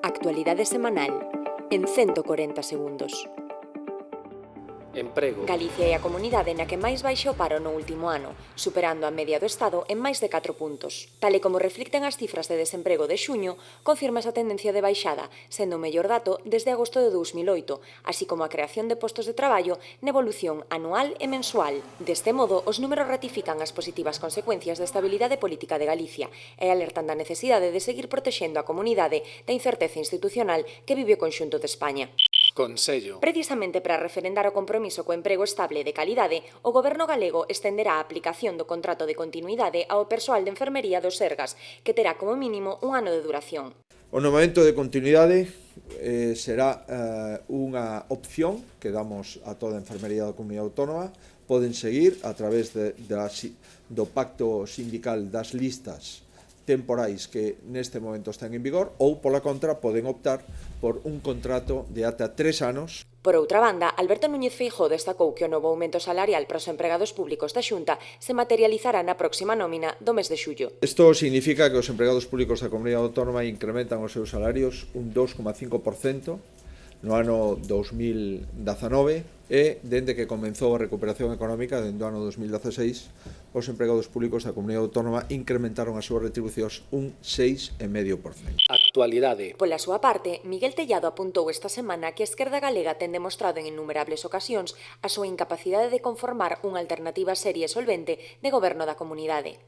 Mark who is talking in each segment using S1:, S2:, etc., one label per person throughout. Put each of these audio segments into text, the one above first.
S1: Actualidade semanal en 140 segundos.
S2: Emprego.
S1: Galicia é a comunidade na que máis baixa o paro no último ano, superando a media do Estado en máis de 4 puntos. Tal e como reflicten as cifras de desemprego de xuño, confirma esa tendencia de baixada, sendo o mellor dato desde agosto de 2008, así como a creación de postos de traballo na evolución anual e mensual. Deste modo, os números ratifican as positivas consecuencias da estabilidade política de Galicia e alertan da necesidade de seguir protexendo a comunidade da incerteza institucional que vive o conxunto de España.
S2: Consello.
S1: Precisamente para referendar o compromiso co emprego estable e de calidade, o Goberno galego estenderá a aplicación do contrato de continuidade ao persoal de enfermería do Sergas, que terá como mínimo un ano de duración.
S3: O nomamento de continuidade será unha opción que damos a toda a enfermería da Comunidade Autónoma. Poden seguir a través do pacto sindical das listas temporais que neste momento están en vigor ou, pola contra, poden optar por un contrato de ata 3 anos.
S1: Por outra banda, Alberto Núñez Feijóo destacou que o novo aumento salarial para os empregados públicos da Xunta se materializará na próxima nómina do mes de xullo.
S3: Isto significa que os empregados públicos da Comunidade Autónoma incrementan os seus salarios un 2,5% no ano 2019 e, dende que comenzou a recuperación económica, dende o ano 2016, os empregados públicos da Comunidade Autónoma incrementaron as súas retribucións un 6,5%.
S2: Actualidade.
S1: Pola súa parte, Miguel Tellado apuntou esta semana que a esquerda galega ten demostrado en innumerables ocasións a súa incapacidade de conformar unha alternativa seria e solvente de goberno da comunidade.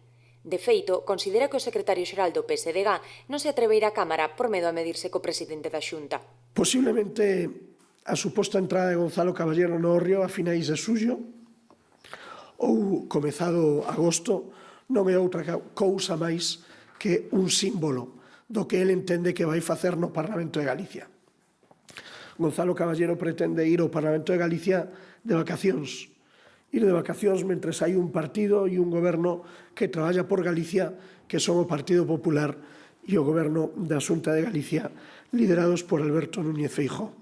S1: De feito, considera que o secretario xeral do PSDG non se atreveira á Cámara por medo a medirse co presidente da Xunta.
S4: Posiblemente a suposta entrada de Gonzalo Caballero no Hórreo a finais de xullo ou comezado agosto non é outra cousa máis que un símbolo do que ele entende que vai facer no Parlamento de Galicia. Gonzalo Caballero pretende ir ao Parlamento de Galicia de vacacións. Ir de vacacións mentres hai un partido e un goberno que traballa por Galicia, que son o Partido Popular e o goberno da Xunta de Galicia, liderados por Alberto Núñez Feijóo.